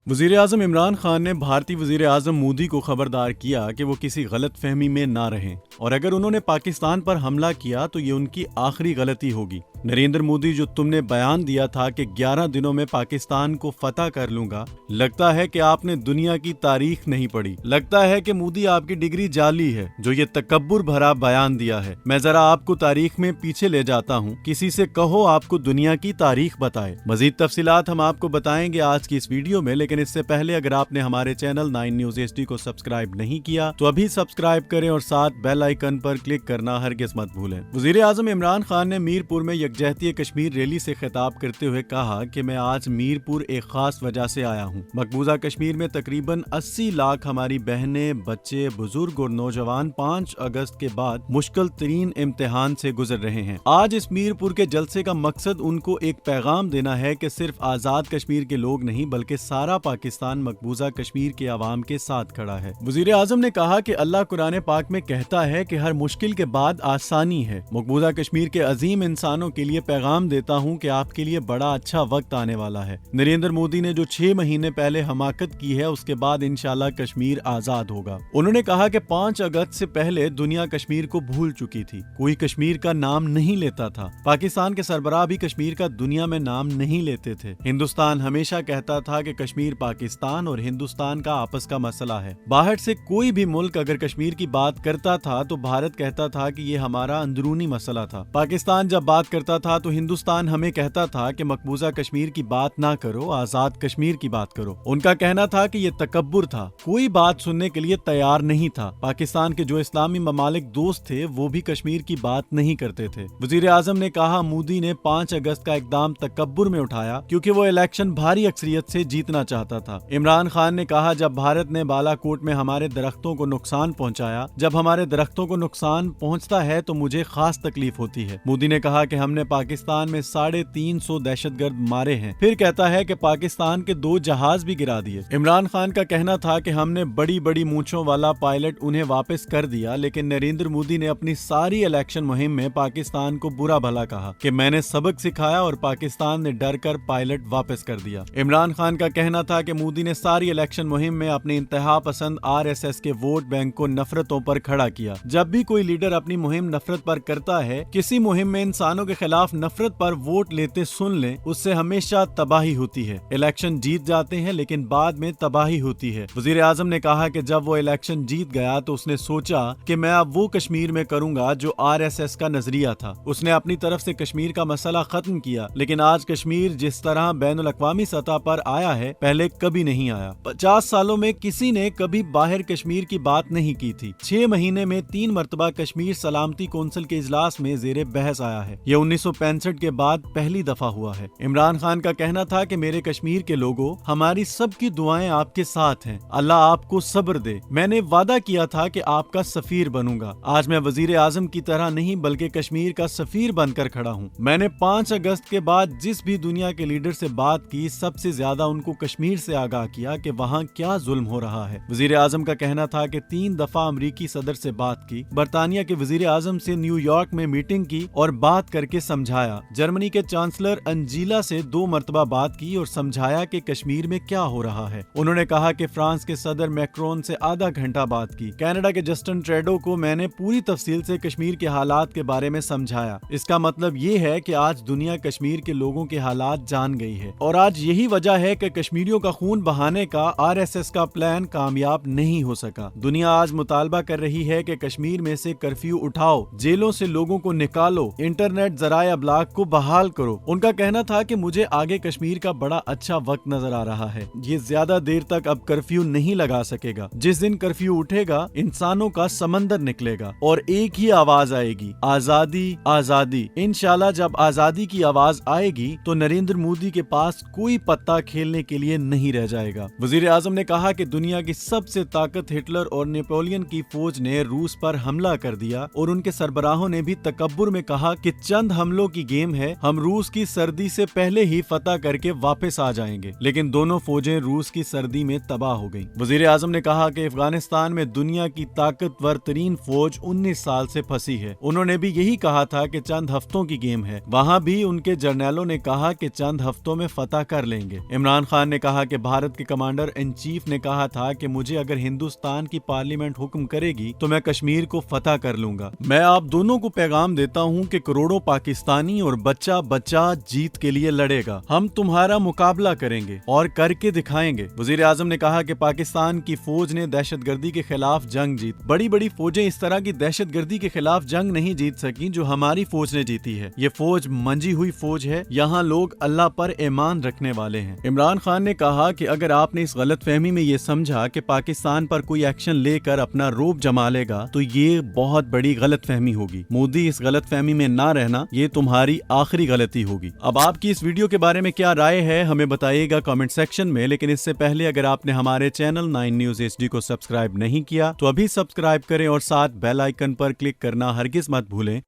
वजीर आजम इमरान खान ने भारतीय वजीर आजम मोदी को खबरदार किया कि वो किसी गलत फहमी में ना रहें और अगर उन्होंने पाकिस्तान पर हमला किया तो ये उनकी आखिरी गलती होगी। नरेंद्र मोदी, जो तुमने बयान दिया था कि 11 दिनों में पाकिस्तान को फतह कर लूंगा, लगता है कि आपने दुनिया की तारीख नहीं पढ़ी। लगता है कि मोदी आपकी डिग्री जाली है जो ये तकब्बुर भरा बयान दिया है। मैं जरा आपको तारीख में पीछे ले जाता हूँ, किसी से कहो आपको दुनिया की तारीख बताए। मजीद तफसीलात हम आपको बताएंगे आज की इस वीडियो में, लेकिन इससे पहले अगर आपने हमारे चैनल 9 न्यूज HD को सब्सक्राइब नहीं किया तो अभी सब्सक्राइब करें और साथ बेल आइकन पर क्लिक करना हरगिज मत भूलें। वजीर आजम इमरान खान ने मीरपुर में यकजहती कश्मीर रैली से खिताब करते हुए कहा कि मैं आज मीरपुर एक खास वजह से आया हूँ। मकबूजा कश्मीर में तकरीबन 80 लाख हमारी बहनें, बच्चे, बुजुर्ग और नौजवान 5 अगस्त के बाद मुश्किल तरीन इम्तिहान से गुजर रहे हैं। आज इस मीरपुर के जलसे का मकसद उनको एक पैगाम देना है कि सिर्फ आजाद कश्मीर के लोग नहीं बल्कि सारा पाकिस्तान मकबूजा कश्मीर के अवाम के साथ खड़ा है। वजीर आजम ने कहा कि अल्लाह कुरान पाक में कहता है कि हर मुश्किल के बाद आसानी है। मकबूजा कश्मीर के अजीम इंसानों के लिए पैगाम देता हूँ कि आपके लिए बड़ा अच्छा वक्त आने वाला है। नरेंद्र मोदी ने जो 6 महीने पहले हमाकत की है उसके बाद इंशाल्लाह कश्मीर आजाद होगा। उन्होंने कहा कि 5 अगस्त से पहले दुनिया कश्मीर को भूल चुकी थी, कोई कश्मीर का नाम नहीं लेता था। पाकिस्तान के सरबराह भी कश्मीर का दुनिया में नाम नहीं लेते थे। हिंदुस्तान हमेशा कहता था कि कश्मीर पाकिस्तान और हिंदुस्तान का आपस का मसला है। बाहर से कोई भी मुल्क अगर कश्मीर की बात करता था तो भारत कहता था कि ये हमारा अंदरूनी मसला था। पाकिस्तान जब बात करता था तो हिंदुस्तान हमें कहता था कि मकबूजा कश्मीर की बात ना करो, आजाद कश्मीर की बात करो। उनका कहना था कि ये तकब्बुर था, कोई बात सुनने के लिए तैयार नहीं था। पाकिस्तान के जो इस्लामी ममालिक दोस्त थे वो भी कश्मीर की बात नहीं करते थे। वजीर आजम ने कहा मोदी ने 5 अगस्त का इकदाम तकब्बुर में उठाया क्योंकि वो इलेक्शन भारी अक्सरियत से जीतना चाहता था। इमरान खान ने कहा जब भारत ने बालाकोट में हमारे दरख्तों को नुकसान पहुंचाया, जब हमारे दरख्तों को नुकसान पहुंचता है तो मुझे खास तकलीफ होती है। मोदी ने कहा कि हमने पाकिस्तान में 350 दहशतगर्द मारे हैं, फिर कहता है कि पाकिस्तान के 2 जहाज भी गिरा दिए। इमरान खान का कहना था कि हमने बड़ी बड़ी मूंछों वाला पायलट उन्हें वापस कर दिया, लेकिन नरेंद्र मोदी ने अपनी सारी इलेक्शन मुहिम में पाकिस्तान को बुरा भला कहा कि मैंने सबक सिखाया और पाकिस्तान ने डर कर पायलट वापस कर दिया। इमरान खान का कहना था कि मोदी ने सारी इलेक्शन मुहिम में अपने इंतहा पसंद RSS के वोट बैंक को नफरतों पर खड़ा किया। जब भी कोई लीडर अपनी मुहिम नफरत पर करता है, किसी मुहिम में इंसानों के खिलाफ नफरत पर वोट लेते सुन ले, उससे हमेशा तबाही होती है। इलेक्शन जीत जाते हैं लेकिन बाद में तबाही होती है। वजीर आजम ने कहा कि जब वो इलेक्शन जीत गया तो उसने सोचा कि मैं अब वो कश्मीर में करूंगा जो RSS का नजरिया था। उसने अपनी तरफ से कश्मीर का मसला खत्म किया, लेकिन आज कश्मीर जिस तरह बैनुल अक़वामी सतह पर आया है पहले कभी नहीं आया। 50 सालों में किसी ने कभी बाहर कश्मीर की बात नहीं की थी। 6 महीने में 3 मरतबा कश्मीर सलामती कौंसिल के इजलास में ज़ेरे बहस आया है। यह 1965 के बाद पहली दफा हुआ है। इमरान खान का कहना था कि मेरे कश्मीर के लोगों, हमारी सबकी दुआएं आपके साथ हैं, अल्लाह आपको सब्र दे। मैंने वादा किया था कि आपका सफीर बनूंगा। आज मैं वजीर आजम की तरह नहीं बल्कि कश्मीर का सफीर बनकर खड़ा हूँ। मैंने 5 अगस्त के बाद जिस भी दुनिया के लीडर से बात की, सबसे ज्यादा उनको कश्मीर से आगाह किया कि वहाँ क्या जुल्म हो रहा है। वजीर आजम का कहना था कि 3 दफा अमरीकी सदर से बात की, बरतानिया के वजीर आजम से न्यूयॉर्क में मीटिंग की और बात करके समझाया। जर्मनी के चांसलर अंजीला से 2 मरतबा बात की और समझाया कि कश्मीर में क्या हो रहा है। उन्होंने कहा कि फ्रांस के सदर मैक्रोन से आधा घंटा बात की। कनाडा के जस्टिन ट्रूडो को मैंने पूरी तफसील से कश्मीर के हालात के बारे में समझाया। इसका मतलब ये है कि आज दुनिया कश्मीर के लोगों के हालात जान गई है और आज यही वजह है कि कश्मीरियों का खून बहाने का RSS का प्लान कामयाब नहीं हो सका। दुनिया आज मुतालबा कर रही है कि कश्मीर में से कर्फ्यू उठाओ, जेलों से लोगों को निकालो, इंटरनेट जराए अबलाग को बहाल करो। उनका कहना था कि मुझे आगे कश्मीर का बड़ा अच्छा वक्त नजर आ रहा है। ये ज्यादा देर तक अब कर्फ्यू नहीं लगा सकेगा। जिस दिन कर्फ्यू उठेगा इंसानों का समंदर निकलेगा और एक ही आवाज आएगी, आजादी आजादी। इंशाल्लाह जब आजादी की आवाज आएगी तो नरेंद्र मोदी के पास कोई पत्ता खेलने के लिए नहीं रह जाएगा। वजीर आजम ने कहा कि दुनिया की सबसे ताकत हिटलर और नेपोलियन की फौज ने रूस पर हमला कर दिया और उनके सरबराहों ने भी तकब्बुर में कहा कि चंद हमलों की गेम है, हम रूस की सर्दी से पहले ही फतह करके वापस आ जाएंगे। लेकिन दोनों फौजें रूस की सर्दी में तबाह हो गईं। वजीर आजम ने कहा कि अफगानिस्तान में दुनिया की ताकतवर तरीन फौज 19 साल से फंसी है। उन्होंने भी यही कहा था कि चंद हफ्तों की गेम है। वहाँ भी उनके जर्नैलों ने कहा कि चंद हफ्तों में फतह कर लेंगे। इमरान खान ने कहा کہا کہ بھارت کے کمانڈر ان چیف نے کہا تھا کہ مجھے اگر ہندوستان کی پارلیمنٹ حکم کرے گی تو میں کشمیر کو فتح کر لوں گا۔ میں آپ دونوں کو پیغام دیتا ہوں کہ کروڑوں پاکستانی اور بچہ بچہ جیت کے لیے لڑے گا، ہم تمہارا مقابلہ کریں گے اور کر کے دکھائیں گے۔ وزیر اعظم نے کہا کہ پاکستان کی فوج نے دہشت گردی کے خلاف جنگ جیت، بڑی بڑی فوجیں اس طرح کی دہشت گردی کے خلاف جنگ نہیں جیت سکیں جو ہماری فوج نے جیتی ہے۔ یہ فوج منجی ہوئی فوج ہے، یہاں لوگ اللہ پر ایمان رکھنے والے ہیں۔ عمران خان نے کہا کہ اگر آپ نے اس غلط فہمی میں یہ سمجھا کہ پاکستان پر کوئی ایکشن لے کر اپنا روب جما لے گا تو یہ بہت بڑی غلط فہمی ہوگی۔ مودی، اس غلط فہمی میں نہ رہنا، یہ تمہاری آخری غلطی ہوگی۔ اب آپ کی اس ویڈیو کے بارے میں کیا رائے ہے ہمیں بتائیے گا کامنٹ سیکشن میں، لیکن اس سے پہلے اگر آپ نے ہمارے چینل 9 نیوز HD کو سبسکرائب نہیں کیا تو ابھی سبسکرائب کریں اور ساتھ بیل آئیکن پر کلک کرنا ہرگز مت بھولیں